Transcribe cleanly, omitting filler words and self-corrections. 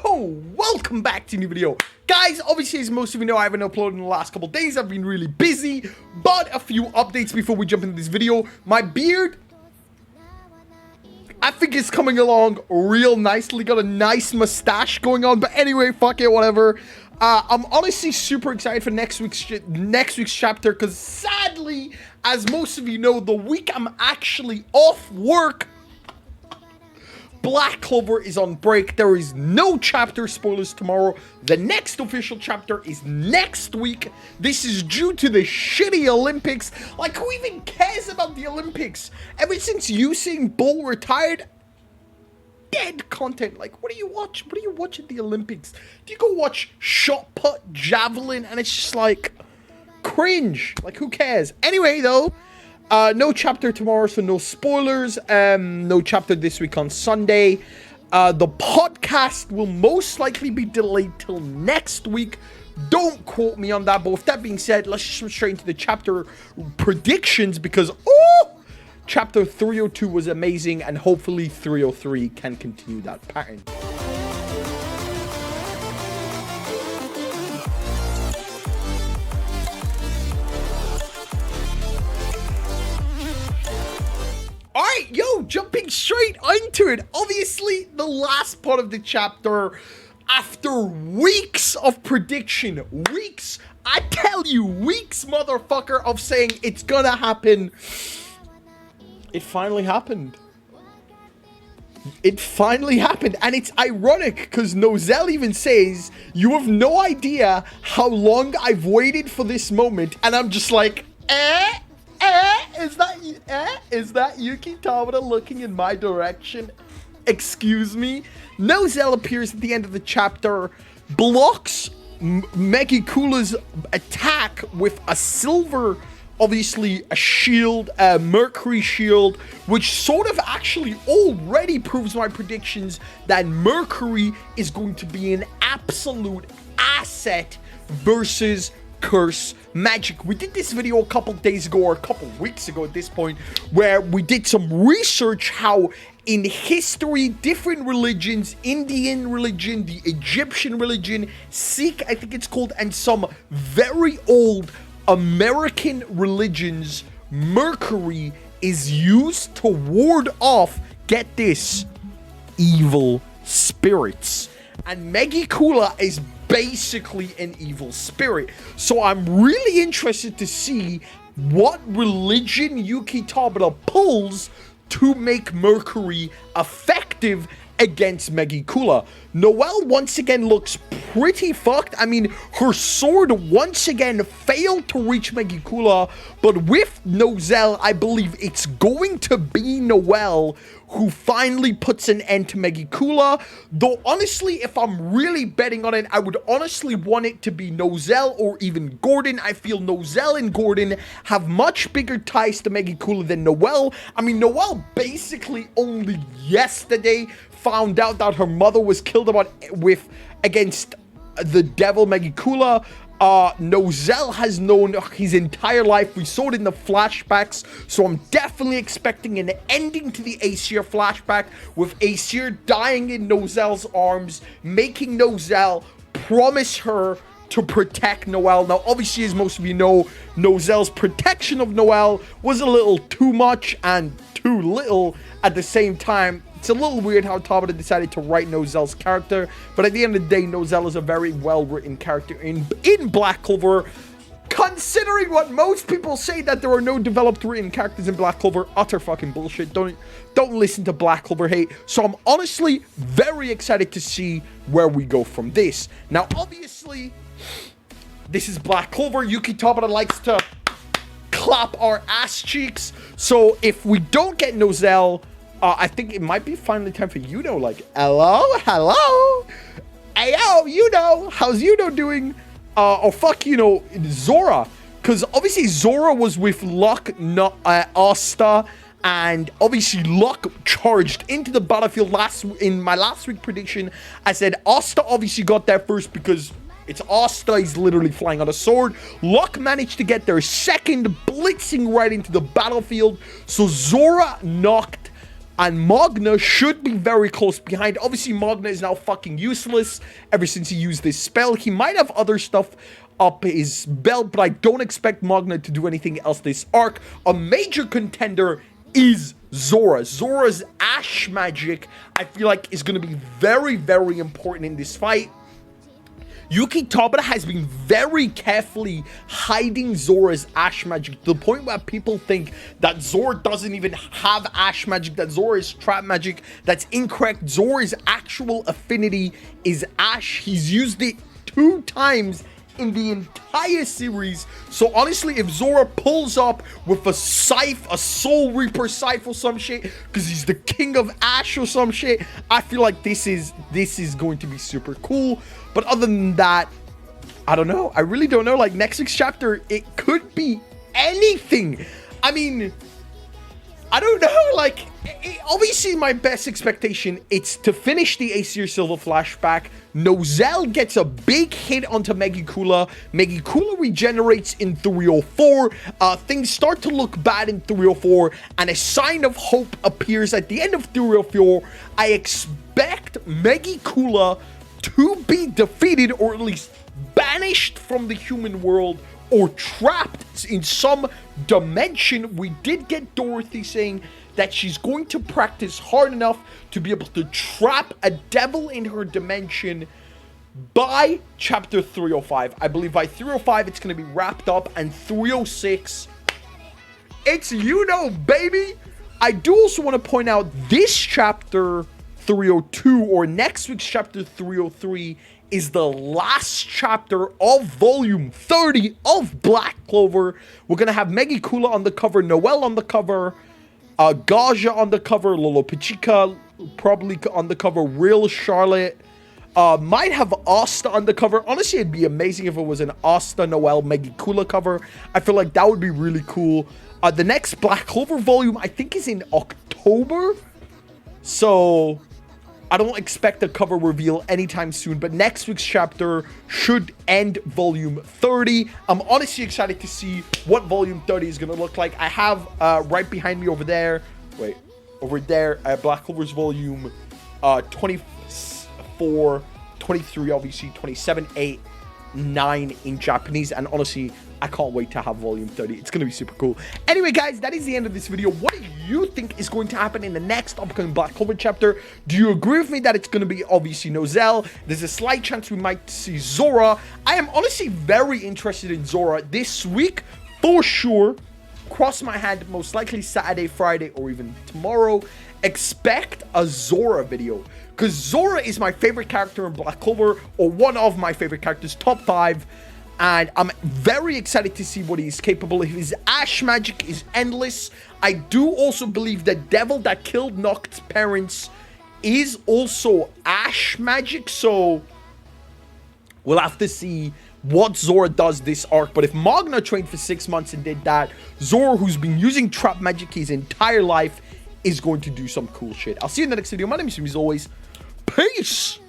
Yo, welcome back to a new video. Guys, obviously as most of you know, I haven't uploaded in the last couple days. I've been really busy, but a few updates before we jump into this video. My beard, I think it's coming along real nicely. Got a nice mustache going on, but anyway, fuck it, whatever. I'm honestly super excited for next week's chapter, because sadly, as most of you know, the week I'm actually off work, Black Clover is on break. There is no chapter spoilers tomorrow. The next official chapter is next week. This is due to the shitty Olympics. Like, who even cares about the Olympics? Ever since Usain Bolt retired, dead content. Like, what do you watch? What do you watch at the Olympics? Do you go watch shot put, javelin, and it's just like cringe? Like, who cares? Anyway, though, no chapter tomorrow, so no spoilers. No chapter this week on Sunday. The podcast will most likely be delayed till next week. Don't quote me on that, but with that being said, let's just jump straight into the chapter predictions, because chapter 302 was amazing, and hopefully 303 can continue that pattern. Alright, yo, jumping straight into it. Obviously, the last part of the chapter, after weeks of prediction, weeks, I tell you, weeks, motherfucker, of saying it's gonna happen, it finally happened. It finally happened, and it's ironic, because Nozel even says, you have no idea how long I've waited for this moment, and I'm just like, is that Yuki Tabata looking in my direction? Excuse me? Nozel appears at the end of the chapter, blocks Megicula's attack with a silver, obviously a shield, a Mercury shield, which sort of actually already proves my predictions that Mercury is going to be an absolute asset versus Curse Magic. We did this video a couple days ago, or a couple weeks ago at this point, where we did some research how in history, different religions, Indian religion, the Egyptian religion, Sikh, I think it's called, and some very old American religions, Mercury is used to ward off, get this, evil spirits. And Megicula is basically an evil spirit. So I'm really interested to see what religion Yuki Tabata pulls to make Mercury effective against Megicula. Noelle once again looks pretty fucked. I mean, her sword once again failed to reach Megicula, but with Nozel, I believe it's going to be Noelle who finally puts an end to Megicula. Though honestly, if I'm really betting on it, I would honestly want it to be Nozel or even Gordon. I feel Nozel and Gordon have much bigger ties to Megicula than Noelle. I mean, Noelle basically only yesterday found out that her mother was killed against the devil Megicula. Nozel has known his entire life. We saw it in the flashbacks, so I'm definitely expecting an ending to the Aesir flashback, with Aesir dying in Nozel's arms, making Nozel promise her to protect Noelle. Now, obviously, as most of you know, Nozel's protection of Noelle was a little too much and too little at the same time. It's a little weird how Tabata decided to write Nozel's character, but at the end of the day, Nozel is a very well-written character in Black Clover. Considering what most people say, that there are no developed written characters in Black Clover, utter fucking bullshit. Don't listen to Black Clover hate. So I'm honestly very excited to see where we go from this. Now, obviously, this is Black Clover. Yuki Tabata likes to clap our ass cheeks. So if we don't get Nozel, I think it might be finally time for Yuno. Like, hello? Hey, yo, Yuno, how's Yuno doing? Or fuck, Zora. Because obviously Zora was with Luck, not Asta. And obviously Luck charged into the battlefield in my last week prediction. I said Asta obviously got there first because it's Asta. He's literally flying on a sword. Luck managed to get there second, blitzing right into the battlefield. So Zora knocked And Manga should be very close behind. Obviously, Manga is now fucking useless ever since he used this spell. He might have other stuff up his belt, but I don't expect Manga to do anything else this arc. A major contender is Zora. Zora's Ash magic, I feel like, is going to be very, very important in this fight. Yuki Tabata has been very carefully hiding Zora's Ash magic to the point where people think that Zora doesn't even have Ash magic, that Zora is trap magic. That's incorrect. Zora's actual affinity is Ash. He's used it 2 times in the entire series. So honestly, if Zora pulls up with a scythe, a Soul Reaper scythe or some shit, because he's the king of Ash or some shit, I feel like this is going to be super cool. But other than that, I don't know. I really don't know. Like, next week's chapter, it could be anything. I mean, I don't know. Like, obviously, my best expectation, it's to finish the Aesir Silver flashback. Nozel gets a big hit onto Megicula. Megicula regenerates in 304. Things start to look bad in 304, and a sign of hope appears at the end of 304. I expect Megicula to be defeated, or at least banished from the human world, or trapped in some dimension. We did get Dorothy saying that she's going to practice hard enough to be able to trap a devil in her dimension by chapter 305. I believe by 305 it's going to be wrapped up, and 306, it's baby. I do also want to point out this chapter 302, or next week's chapter 303, is the last chapter of volume 30 of Black Clover. We're gonna have Megicula on the cover, Noelle on the cover, Gaja on the cover, Lolo Pachika probably on the cover, Real Charlotte, might have Asta on the cover. Honestly, it'd be amazing if it was an Asta, Noelle, Megicula cover. I feel like that would be really cool. The next Black Clover volume, I think, is in October, so I don't expect a cover reveal anytime soon, but next week's chapter should end volume 30. I'm honestly excited to see what volume 30 is going to look like. I have right behind me over there, Black Clover's volume 24, 23, obviously, 27, 8, 9 in Japanese, and honestly, I can't wait to have volume 30. It's going to be super cool. Anyway, guys, that is the end of this video. What do you think is going to happen in the next upcoming Black Clover chapter? Do you agree with me that it's going to be obviously Nozel? There's a slight chance we might see Zora. I am honestly very interested in Zora this week, for sure. Cross my hand, most likely Saturday, Friday, or even tomorrow. Expect a Zora video, because Zora is my favorite character in Black Clover, or one of my favorite characters, top 5. And I'm very excited to see what he's capable of. His Ash magic is endless. I do also believe the devil that killed Noct's parents is also Ash magic. So we'll have to see what Zora does this arc. But if Magna trained for 6 months and did that, Zora, who's been using trap magic his entire life, is going to do some cool shit. I'll see you in the next video. My name is Jimmy, as always. Peace!